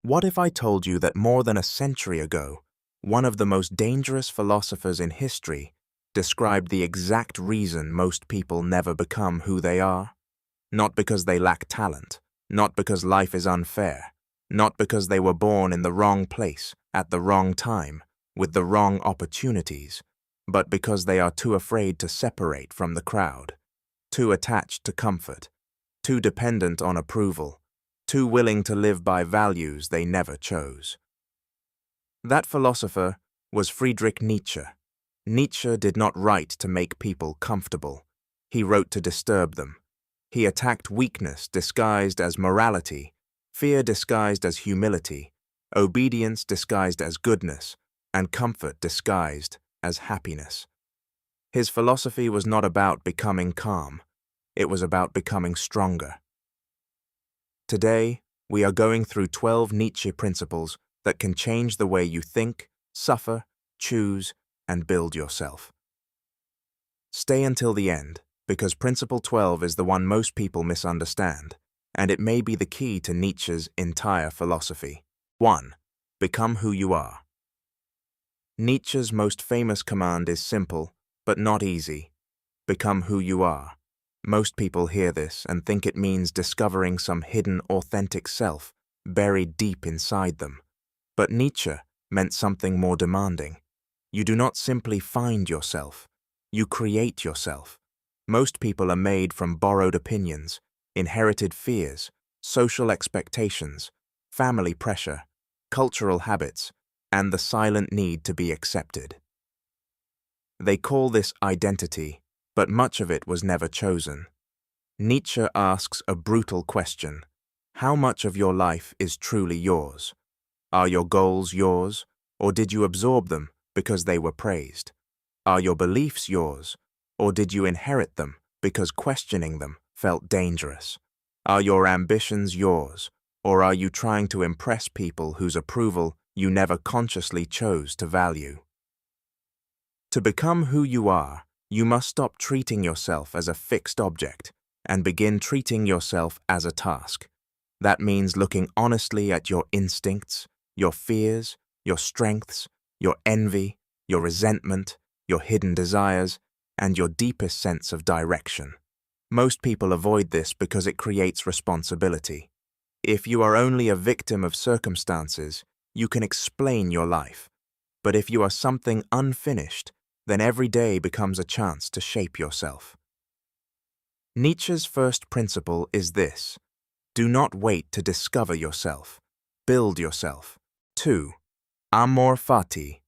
What if I told you that more than a century ago, one of the most dangerous philosophers in history described the exact reason most people never become who they are? Not because they lack talent, not because life is unfair, not because they were born in the wrong place, at the wrong time, with the wrong opportunities, but because they are too afraid to separate from the crowd, too attached to comfort, too dependent on approval, too willing to live by values they never chose. That philosopher was Friedrich Nietzsche. Nietzsche did not write to make people comfortable. He wrote to disturb them. He attacked weakness disguised as morality, fear disguised as humility, obedience disguised as goodness, and comfort disguised as happiness. His philosophy was not about becoming calm. It was about becoming stronger. Today, we are going through 12 Nietzsche principles that can change the way you think, suffer, choose, and build yourself. Stay until the end, because Principle 12 is the one most people misunderstand, and it may be the key to Nietzsche's entire philosophy. 1. Become who you are. Nietzsche's most famous command is simple, but not easy. Become who you are. Most people hear this and think it means discovering some hidden, authentic self buried deep inside them. But Nietzsche meant something more demanding. You do not simply find yourself. You create yourself. Most people are made from borrowed opinions, inherited fears, social expectations, family pressure, cultural habits, and the silent need to be accepted. They call this identity, but much of it was never chosen. Nietzsche asks a brutal question: how much of your life is truly yours? Are your goals yours, or did you absorb them because they were praised? Are your beliefs yours, or did you inherit them because questioning them felt dangerous? Are your ambitions yours, or are you trying to impress people whose approval you never consciously chose to value? To become who you are, you must stop treating yourself as a fixed object and begin treating yourself as a task. That means looking honestly at your instincts, your fears, your strengths, your envy, your resentment, your hidden desires, and your deepest sense of direction. Most people avoid this because it creates responsibility. If you are only a victim of circumstances, you can explain your life. But if you are something unfinished, then every day becomes a chance to shape yourself. Nietzsche's first principle is this: do not wait to discover yourself. Build yourself. 2. Amor fati.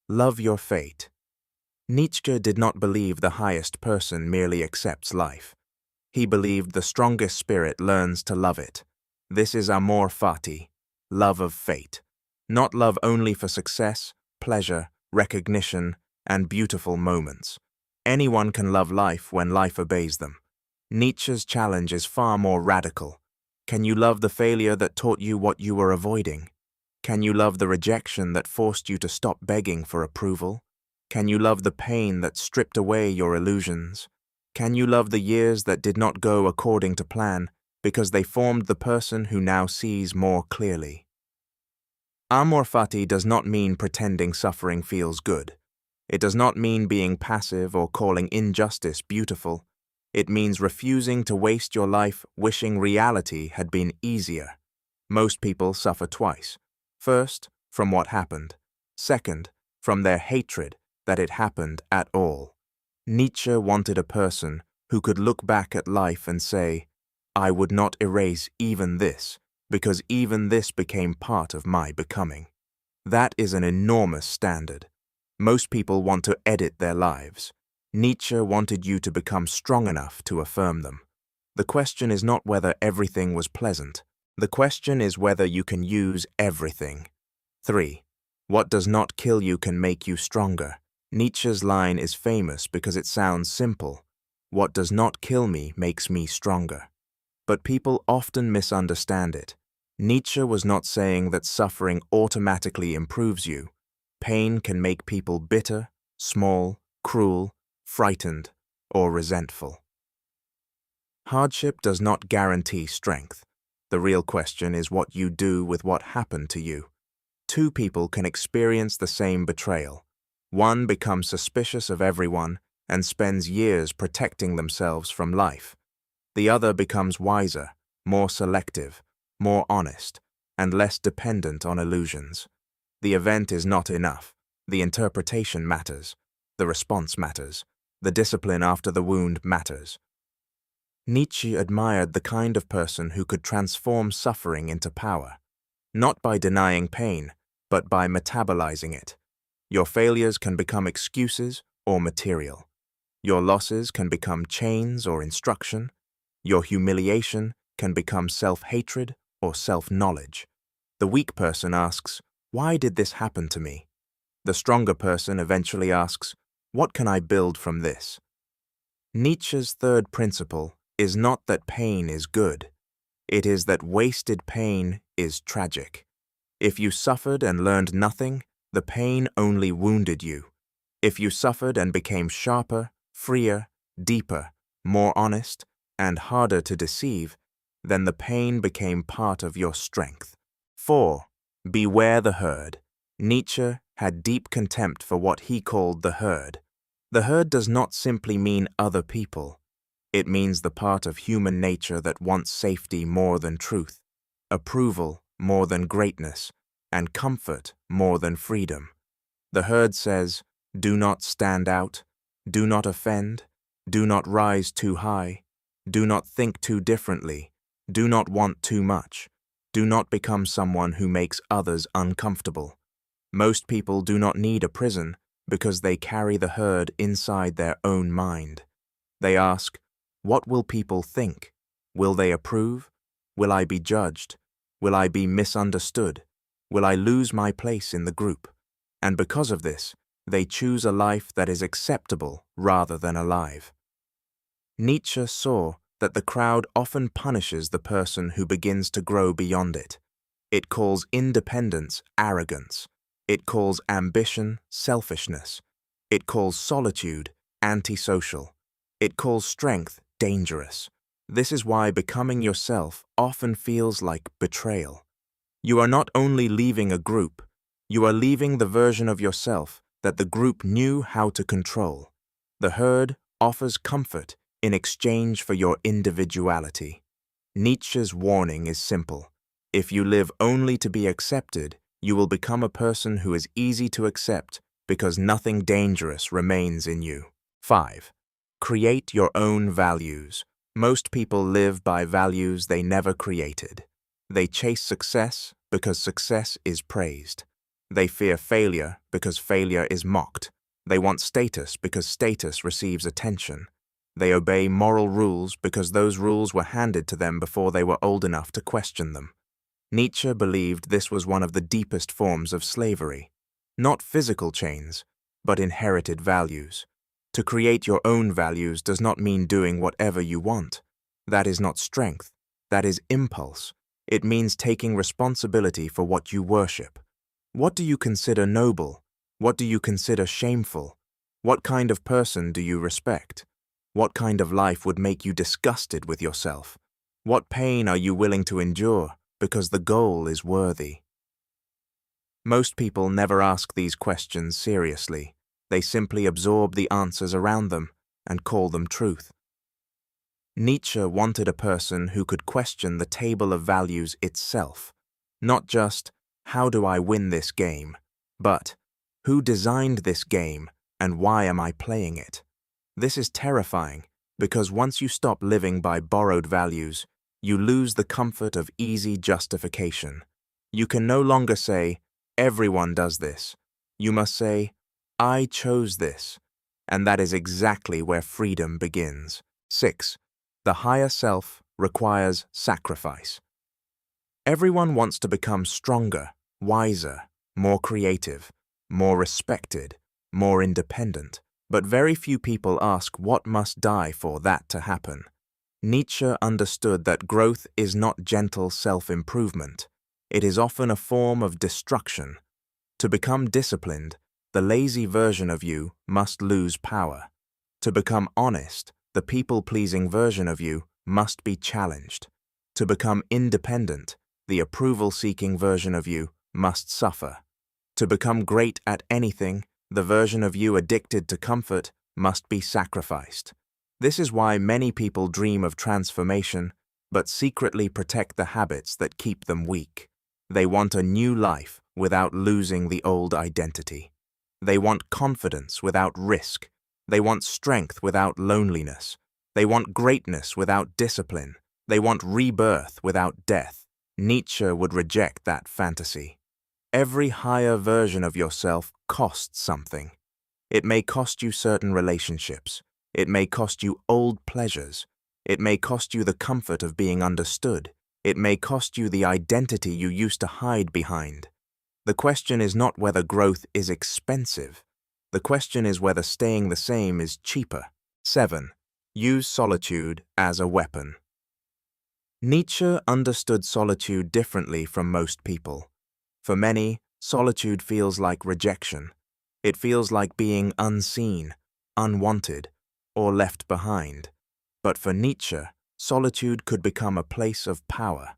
Love your fate. Nietzsche did not believe the highest person merely accepts life. He believed the strongest spirit learns to love it. This is amor fati, love of fate. Not love only for success, pleasure, recognition, and beautiful moments. Anyone can love life when life obeys them. Nietzsche's challenge is far more radical. Can you love the failure that taught you what you were avoiding? Can you love the rejection that forced you to stop begging for approval? Can you love the pain that stripped away your illusions? Can you love the years that did not go according to plan because they formed the person who now sees more clearly? Amor fati does not mean pretending suffering feels good. It does not mean being passive or calling injustice beautiful. It means refusing to waste your life wishing reality had been easier. Most people suffer twice. First, from what happened. Second, from their hatred that it happened at all. Nietzsche wanted a person who could look back at life and say, I would not erase even this, because even this became part of my becoming. That is an enormous standard. Most people want to edit their lives. Nietzsche wanted you to become strong enough to affirm them. The question is not whether everything was pleasant. The question is whether you can use everything. 3. What does not kill you can make you stronger. Nietzsche's line is famous because it sounds simple. What does not kill me makes me stronger. But people often misunderstand it. Nietzsche was not saying that suffering automatically improves you. Pain can make people bitter, small, cruel, frightened, or resentful. Hardship does not guarantee strength. The real question is what you do with what happened to you. Two people can experience the same betrayal. One becomes suspicious of everyone and spends years protecting themselves from life. The other becomes wiser, more selective, more honest, and less dependent on illusions. The event is not enough. The interpretation matters. The response matters. The discipline after the wound matters. Nietzsche admired the kind of person who could transform suffering into power, not by denying pain, but by metabolizing it. Your failures can become excuses or material. Your losses can become chains or instruction. Your humiliation can become self-hatred or self-knowledge. The weak person asks, "Why did this happen to me?" The stronger person eventually asks, "What can I build from this?" Nietzsche's third principle is not that pain is good. It is that wasted pain is tragic. If you suffered and learned nothing, the pain only wounded you. If you suffered and became sharper, freer, deeper, more honest, and harder to deceive, then the pain became part of your strength. 4. Beware the herd. Nietzsche had deep contempt for what he called the herd. The herd does not simply mean other people. It means the part of human nature that wants safety more than truth, approval more than greatness, and comfort more than freedom. The herd says, do not stand out, do not offend, do not rise too high, do not think too differently, do not want too much, do not become someone who makes others uncomfortable. Most people do not need a prison because they carry the herd inside their own mind. They ask, what will people think? Will they approve? Will I be judged? Will I be misunderstood? Will I lose my place in the group? And because of this, they choose a life that is acceptable rather than alive. Nietzsche saw that the crowd often punishes the person who begins to grow beyond it. It calls independence arrogance. It calls ambition selfishness. It calls solitude antisocial. It calls strength dangerous. This is why becoming yourself often feels like betrayal. You are not only leaving a group, you are leaving the version of yourself that the group knew how to control. The herd offers comfort in exchange for your individuality. Nietzsche's warning is simple. If you live only to be accepted, you will become a person who is easy to accept because nothing dangerous remains in you. 5. Create your own values. Most people live by values they never created. They chase success because success is praised. They fear failure because failure is mocked. They want status because status receives attention. They obey moral rules because those rules were handed to them before they were old enough to question them. Nietzsche believed this was one of the deepest forms of slavery. Not physical chains, but inherited values. To create your own values does not mean doing whatever you want. That is not strength. That is impulse. It means taking responsibility for what you worship. What do you consider noble? What do you consider shameful? What kind of person do you respect? What kind of life would make you disgusted with yourself? What pain are you willing to endure because the goal is worthy? Most people never ask these questions seriously. They simply absorb the answers around them and call them truth. Nietzsche wanted a person who could question the table of values itself. Not just, how do I win this game? But, who designed this game and why am I playing it? This is terrifying because once you stop living by borrowed values, you lose the comfort of easy justification. You can no longer say, everyone does this. You must say, I chose this. And that is exactly where freedom begins. 6. The higher self requires sacrifice. Everyone wants to become stronger, wiser, more creative, more respected, more independent. But very few people ask what must die for that to happen. Nietzsche understood that growth is not gentle self-improvement. It is often a form of destruction. To become disciplined, the lazy version of you must lose power. To become honest, the people-pleasing version of you must be challenged. To become independent, the approval-seeking version of you must suffer. To become great at anything, the version of you addicted to comfort must be sacrificed. This is why many people dream of transformation, but secretly protect the habits that keep them weak. They want a new life without losing the old identity. They want confidence without risk. They want strength without loneliness. They want greatness without discipline. They want rebirth without death. Nietzsche would reject that fantasy. Every higher version of yourself costs something. It may cost you certain relationships. It may cost you old pleasures. It may cost you the comfort of being understood. It may cost you the identity you used to hide behind. The question is not whether growth is expensive. The question is whether staying the same is cheaper. 7. Use solitude as a weapon. Nietzsche understood solitude differently from most people. For many, solitude feels like rejection. It feels like being unseen, unwanted, or left behind. But for Nietzsche, solitude could become a place of power.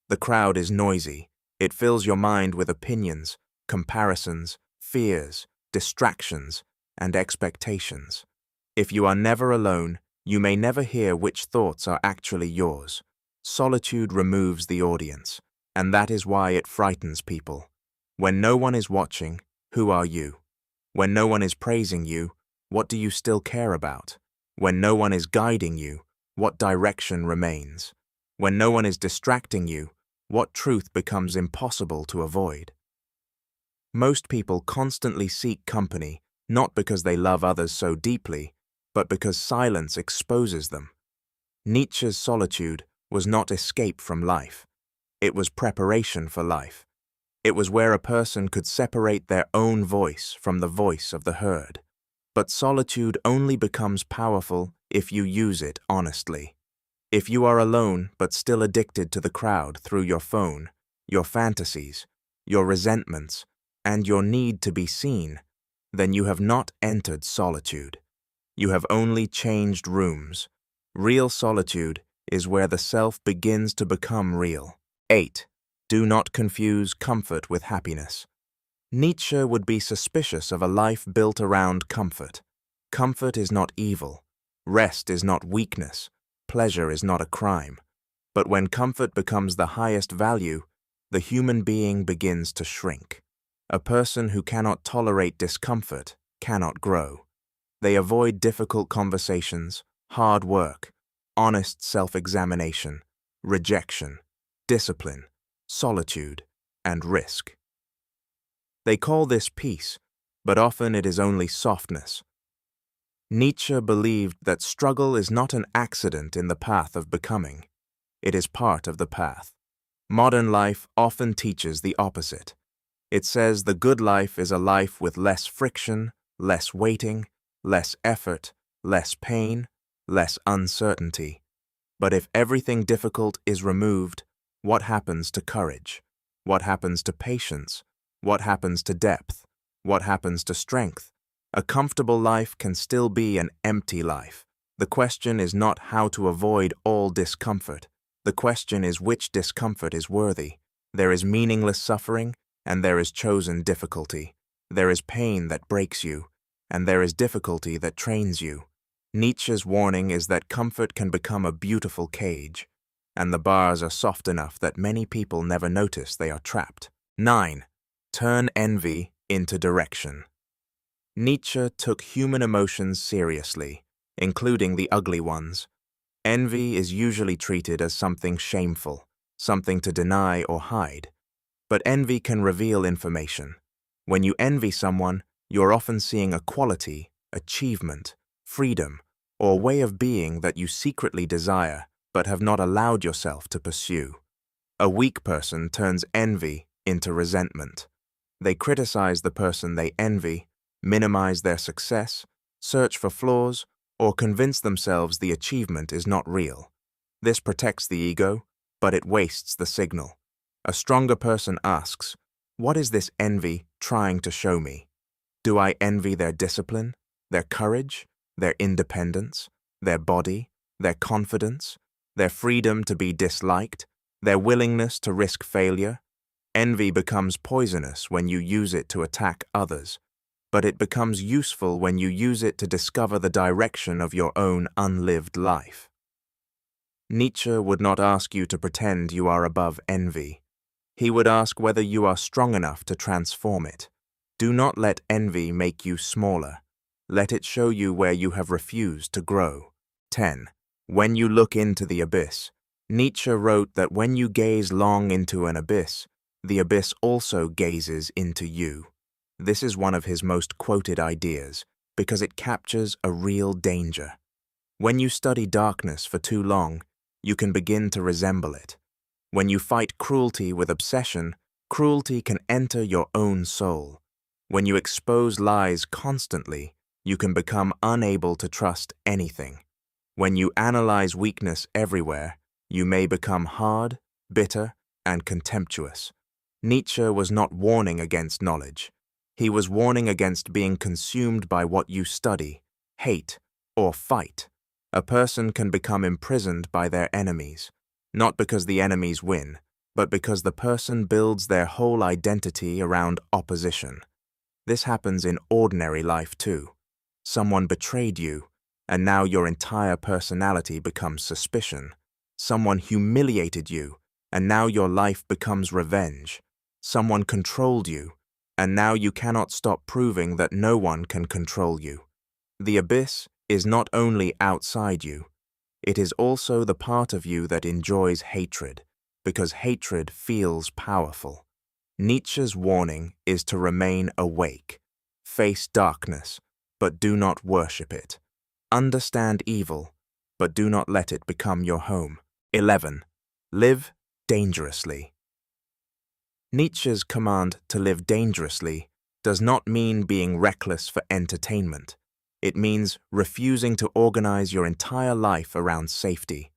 The crowd is noisy. It fills your mind with opinions, comparisons, fears, distractions, and expectations. If you are never alone, you may never hear which thoughts are actually yours. Solitude removes the audience, and that is why it frightens people. When no one is watching, who are you? When no one is praising you, what do you still care about? When no one is guiding you, what direction remains? When no one is distracting you, what truth becomes impossible to avoid? Most people constantly seek company, not because they love others so deeply, but because silence exposes them. Nietzsche's solitude was not escape from life. It was preparation for life. It was where a person could separate their own voice from the voice of the herd. But solitude only becomes powerful if you use it honestly. If you are alone but still addicted to the crowd through your phone, your fantasies, your resentments, and your need to be seen, then you have not entered solitude. You have only changed rooms. Real solitude is where the self begins to become real. 8. Do not confuse comfort with happiness. Nietzsche would be suspicious of a life built around comfort. Comfort is not evil. Rest is not weakness. Pleasure is not a crime. But when comfort becomes the highest value, the human being begins to shrink. A person who cannot tolerate discomfort cannot grow. They avoid difficult conversations, hard work, honest self-examination, rejection, discipline, solitude, and risk. They call this peace, but often it is only softness. Nietzsche believed that struggle is not an accident in the path of becoming. It is part of the path. Modern life often teaches the opposite. It says the good life is a life with less friction, less waiting, less effort, less pain, less uncertainty. But if everything difficult is removed, what happens to courage? What happens to patience? What happens to depth? What happens to strength? A comfortable life can still be an empty life. The question is not how to avoid all discomfort. The question is which discomfort is worthy. There is meaningless suffering, and there is chosen difficulty. There is pain that breaks you, and there is difficulty that trains you. Nietzsche's warning is that comfort can become a beautiful cage, and the bars are soft enough that many people never notice they are trapped. 9. Turn envy into direction. Nietzsche took human emotions seriously, including the ugly ones. Envy is usually treated as something shameful, something to deny or hide. But envy can reveal information. When you envy someone, you're often seeing a quality, achievement, freedom, or way of being that you secretly desire but have not allowed yourself to pursue. A weak person turns envy into resentment. They criticize the person they envy, minimize their success, search for flaws, or convince themselves the achievement is not real. This protects the ego, but it wastes the signal. A stronger person asks, what is this envy trying to show me? Do I envy their discipline, their courage, their independence, their body, their confidence? their freedom to be disliked, their willingness to risk failure. Envy becomes poisonous when you use it to attack others, but it becomes useful when you use it to discover the direction of your own unlived life. Nietzsche would not ask you to pretend you are above envy. He would ask whether you are strong enough to transform it. Do not let envy make you smaller. Let it show you where you have refused to grow. 10. When you look into the abyss. Nietzsche wrote that when you gaze long into an abyss, the abyss also gazes into you. This is one of his most quoted ideas because it captures a real danger. When you study darkness for too long, you can begin to resemble it. When you fight cruelty with obsession, cruelty can enter your own soul. When you expose lies constantly, you can become unable to trust anything. When you analyze weakness everywhere, you may become hard, bitter, and contemptuous. Nietzsche was not warning against knowledge. He was warning against being consumed by what you study, hate, or fight. A person can become imprisoned by their enemies, not because the enemies win, but because the person builds their whole identity around opposition. This happens in ordinary life too. Someone betrayed you, and now your entire personality becomes suspicion. Someone humiliated you, and now your life becomes revenge. Someone controlled you, and now you cannot stop proving that no one can control you. The abyss is not only outside you, it is also the part of you that enjoys hatred, because hatred feels powerful. Nietzsche's warning is to remain awake. Face darkness, but do not worship it. Understand evil, but do not let it become your home. 11. Live dangerously. Nietzsche's command to live dangerously does not mean being reckless for entertainment. It means refusing to organize your entire life around safety.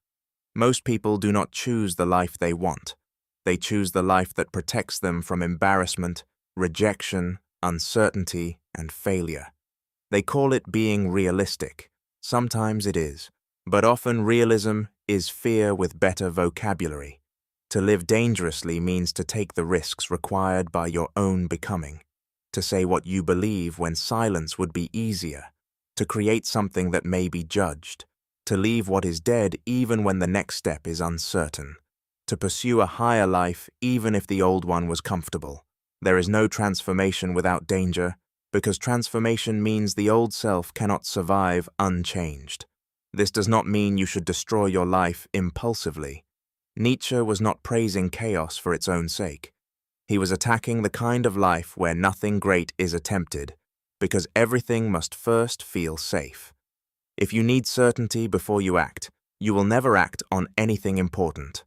Most people do not choose the life they want. They choose the life that protects them from embarrassment, rejection, uncertainty, and failure. They call it being realistic. Sometimes it is, but often realism is fear with better vocabulary. To live dangerously means to take the risks required by your own becoming, to say what you believe when silence would be easier, to create something that may be judged, to leave what is dead even when the next step is uncertain, to pursue a higher life even if the old one was comfortable. There is no transformation without danger, because transformation means the old self cannot survive unchanged. This does not mean you should destroy your life impulsively. Nietzsche was not praising chaos for its own sake. He was attacking the kind of life where nothing great is attempted, because everything must first feel safe. If you need certainty before you act, you will never act on anything important.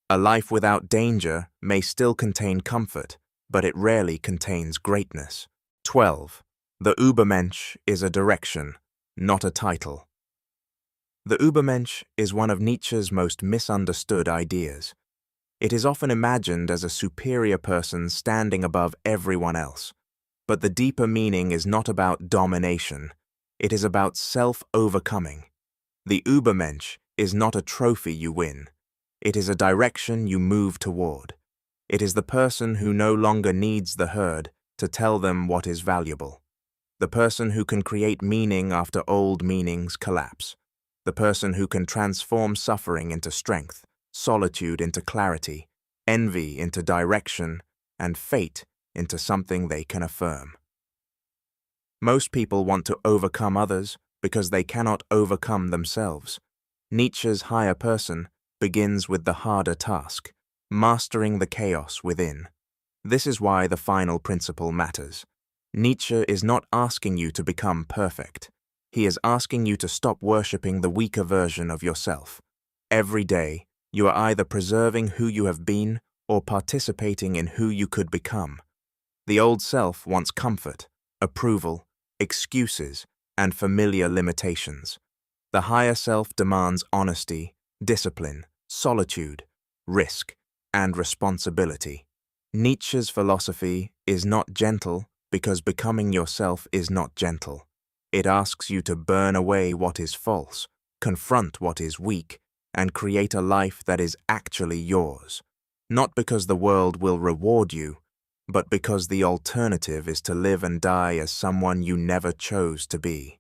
A life without danger may still contain comfort, but it rarely contains greatness. 12. The Übermensch is a direction, not a title. The Übermensch is one of Nietzsche's most misunderstood ideas. It is often imagined as a superior person standing above everyone else. But the deeper meaning is not about domination. It is about self-overcoming. The Übermensch is not a trophy you win. It is a direction you move toward. It is the person who no longer needs the herd to tell them what is valuable. The person who can create meaning after old meanings collapse. The person who can transform suffering into strength, solitude into clarity, envy into direction, and fate into something they can affirm. Most people want to overcome others because they cannot overcome themselves. Nietzsche's higher person begins with the harder task, mastering the chaos within. This is why the final principle matters. Nietzsche is not asking you to become perfect. He is asking you to stop worshipping the weaker version of yourself. Every day, you are either preserving who you have been or participating in who you could become. The old self wants comfort, approval, excuses, and familiar limitations. The higher self demands honesty, discipline, solitude, risk, and responsibility. Nietzsche's philosophy is not gentle because becoming yourself is not gentle. It asks you to burn away what is false, confront what is weak, and create a life that is actually yours, not because the world will reward you, but because the alternative is to live and die as someone you never chose to be.